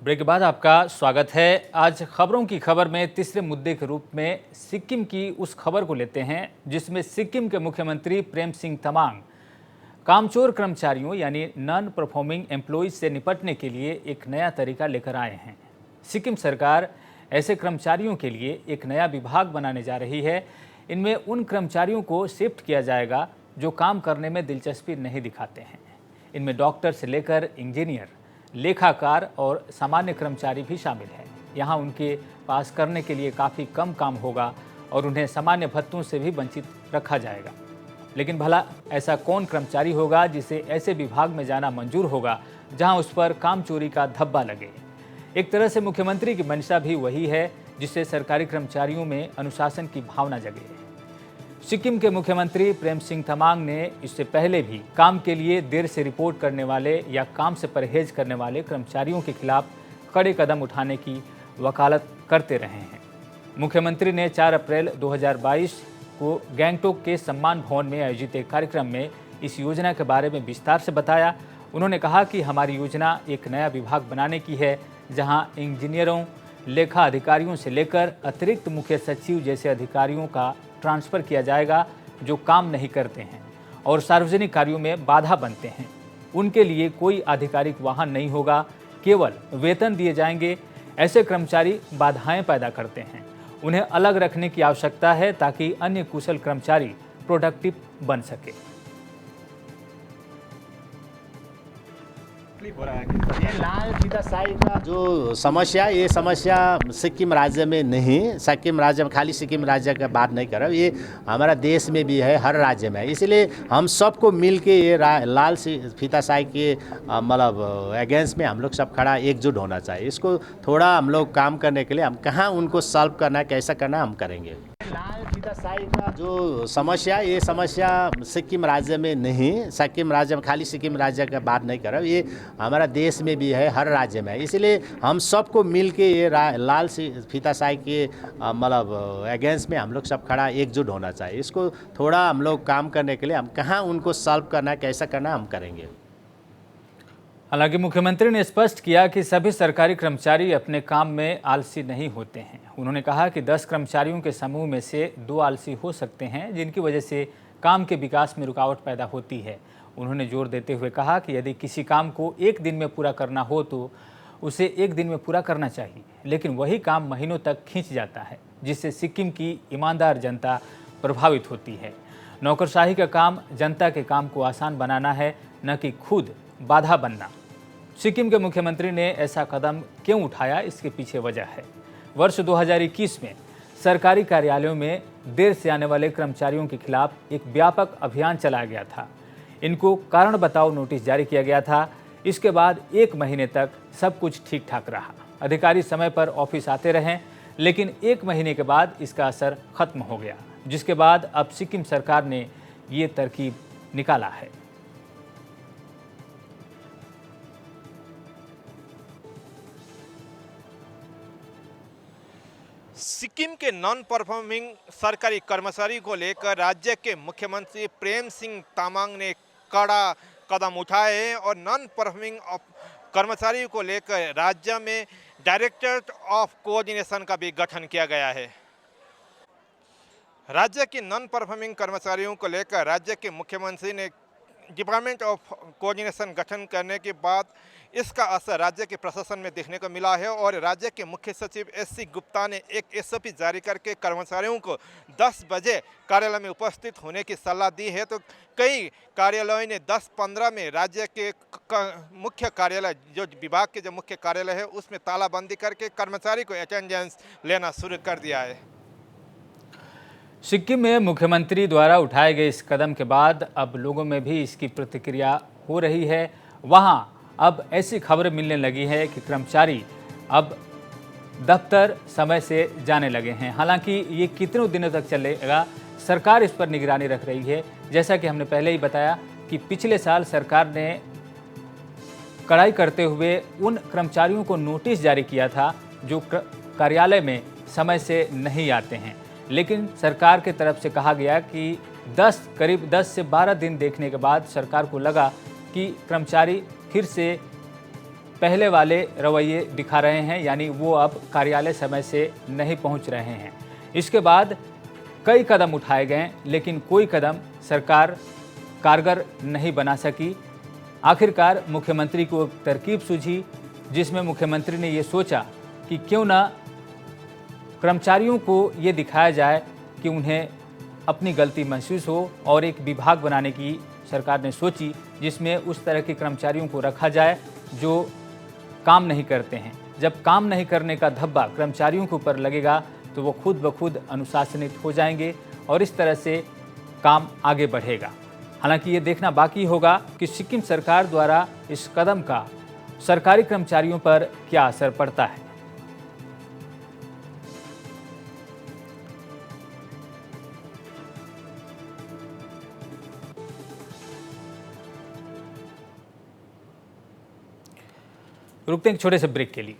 Break के बाद आपका स्वागत है। आज खबरों की खबर में तीसरे मुद्दे के रूप में सिक्किम की उस खबर को लेते हैं जिसमें सिक्किम के मुख्यमंत्री प्रेम सिंह तमांग कामचोर कर्मचारियों यानी नॉन परफॉर्मिंग एम्प्लॉइज से निपटने के लिए एक नया तरीका लेकर आए हैं। सिक्किम सरकार ऐसे कर्मचारियों के लिए एक नया विभाग बनाने जा रही है। इनमें उन कर्मचारियों को शिफ्ट किया जाएगा जो काम करने में दिलचस्पी नहीं दिखाते हैं। इनमें डॉक्टर से लेकर इंजीनियर, लेखाकार और सामान्य कर्मचारी भी शामिल हैं। यहाँ उनके पास करने के लिए काफ़ी कम काम होगा और उन्हें सामान्य भत्तों से भी वंचित रखा जाएगा। लेकिन भला ऐसा कौन कर्मचारी होगा जिसे ऐसे विभाग में जाना मंजूर होगा जहां उस पर काम चोरी का धब्बा लगे। एक तरह से मुख्यमंत्री की मंशा भी वही है जिससे सरकारी कर्मचारियों में अनुशासन की भावना जगे। सिक्किम के मुख्यमंत्री प्रेम सिंह तमांग ने इससे पहले भी काम के लिए देर से रिपोर्ट करने वाले या काम से परहेज करने वाले कर्मचारियों के खिलाफ कड़े कदम उठाने की वकालत करते रहे हैं। मुख्यमंत्री ने 4 अप्रैल 2022 को गैंगटोक के सम्मान भवन में आयोजित एक कार्यक्रम में इस योजना के बारे में विस्तार से बताया। उन्होंने कहा कि हमारी योजना एक नया विभाग बनाने की है जहां इंजीनियरों, लेखा अधिकारियों से लेकर अतिरिक्त मुख्य सचिव जैसे अधिकारियों का ट्रांसफ़र किया जाएगा जो काम नहीं करते हैं और सार्वजनिक कार्यों में बाधा बनते हैं। उनके लिए कोई आधिकारिक वाहन नहीं होगा, केवल वेतन दिए जाएंगे। ऐसे कर्मचारी बाधाएं पैदा करते हैं, उन्हें अलग रखने की आवश्यकता है ताकि अन्य कुशल कर्मचारी प्रोडक्टिव बन सके। ये लाल फीता साई का जो समस्या, ये समस्या सिक्किम राज्य में नहीं, सिक्किम राज्य में खाली सिक्किम राज्य का बात नहीं कर रहा, ये हमारा देश में भी है, हर राज्य में है। इसलिए हम सबको मिल के ये लाल फीता साई के मतलब अगेंस्ट में हम लोग सब खड़ा एकजुट होना चाहिए। इसको थोड़ा हम लोग काम करने के लिए हम कहाँ उनको सॉल्व करना है, कैसा करना है, हम करेंगे। लाल फीता साई का जो समस्या, ये समस्या सिक्किम राज्य में नहीं, सिक्किम राज्य में खाली सिक्किम राज्य का बात नहीं कर रहा, ये हमारा देश में भी है, हर राज्य में है। इसलिए हम सबको मिल के ये लाल फीता साई के मतलब अगेंस्ट में हम लोग सब खड़ा एकजुट होना चाहिए। इसको थोड़ा हम लोग काम करने के लिए हम कहाँ उनको सॉल्व करना है, कैसा करना है, हम करेंगे। हालांकि मुख्यमंत्री ने स्पष्ट किया कि सभी सरकारी कर्मचारी अपने काम में आलसी नहीं होते हैं। उन्होंने कहा कि 10 कर्मचारियों के समूह में से 2 आलसी हो सकते हैं जिनकी वजह से काम के विकास में रुकावट पैदा होती है। उन्होंने जोर देते हुए कहा कि यदि किसी काम को एक दिन में पूरा करना हो तो उसे एक दिन में पूरा करना चाहिए, लेकिन वही काम महीनों तक खींच जाता है जिससे सिक्किम की ईमानदार जनता प्रभावित होती है। नौकरशाही का काम जनता के काम को आसान बनाना है, न कि खुद बाधा बनना। सिक्किम के मुख्यमंत्री ने ऐसा कदम क्यों उठाया, इसके पीछे वजह है। वर्ष 2021 में सरकारी कार्यालयों में देर से आने वाले कर्मचारियों के खिलाफ एक व्यापक अभियान चलाया गया था। इनको कारण बताओ नोटिस जारी किया गया था। इसके बाद 1 महीने तक सब कुछ ठीक ठाक रहा। अधिकारी समय पर ऑफिस आते रहे, लेकिन 1 महीने के बाद इसका असर खत्म हो गया, जिसके बाद अब सिक्किम सरकार ने ये तरकीब निकाला है। सिक्किम के नॉन परफॉर्मिंग सरकारी कर्मचारी को लेकर राज्य के मुख्यमंत्री प्रेम सिंह तमांग ने कड़ा कदम उठाए हैं और नॉन परफॉर्मिंग कर्मचारियों को लेकर राज्य में डायरेक्टरेट ऑफ कोऑर्डिनेशन का भी गठन किया गया है। राज्य के नॉन परफॉर्मिंग कर्मचारियों को लेकर राज्य के मुख्यमंत्री ने डिपार्टमेंट ऑफ कोऑर्डिनेशन गठन करने के बाद इसका असर राज्य के प्रशासन में देखने को मिला है और राज्य के मुख्य सचिव SC गुप्ता ने एक SOP जारी करके कर्मचारियों को 10 बजे कार्यालय में उपस्थित होने की सलाह दी है। तो कई कार्यालयों ने 10-15 में राज्य के मुख्य कार्यालय, जो विभाग के जो मुख्य कार्यालय है, उसमें तालाबंदी करके कर्मचारी को अटेंडेंस लेना शुरू कर दिया है। सिक्किम में मुख्यमंत्री द्वारा उठाए गए इस कदम के बाद अब लोगों में भी इसकी प्रतिक्रिया हो रही है। वहां अब ऐसी खबरें मिलने लगी है कि कर्मचारी अब दफ्तर समय से जाने लगे हैं। हालांकि ये कितने दिनों तक चलेगा, सरकार इस पर निगरानी रख रही है। जैसा कि हमने पहले ही बताया कि पिछले साल सरकार ने कड़ाई करते हुए उन कर्मचारियों को नोटिस जारी किया था जो कार्यालय में समय से नहीं आते हैं, लेकिन सरकार की तरफ से कहा गया कि करीब 10 से 12 दिन देखने के बाद सरकार को लगा कि कर्मचारी फिर से पहले वाले रवैये दिखा रहे हैं, यानी वो अब कार्यालय समय से नहीं पहुंच रहे हैं। इसके बाद कई कदम उठाए गए, लेकिन कोई कदम सरकार कारगर नहीं बना सकी। आखिरकार मुख्यमंत्री को एक तरकीब सूझी, जिसमें मुख्यमंत्री ने ये सोचा कि क्यों ना कर्मचारियों को ये दिखाया जाए कि उन्हें अपनी गलती महसूस हो, और एक विभाग बनाने की सरकार ने सोची, जिसमें उस तरह के कर्मचारियों को रखा जाए जो काम नहीं करते हैं। जब काम नहीं करने का धब्बा कर्मचारियों के ऊपर लगेगा तो वो खुद ब खुद अनुशासनित हो जाएंगे और इस तरह से काम आगे बढ़ेगा। हालांकि ये देखना बाकी होगा कि सिक्किम सरकार द्वारा इस कदम का सरकारी कर्मचारियों पर क्या असर पड़ता है। रुकते हैं एक छोटे से ब्रेक के लिए।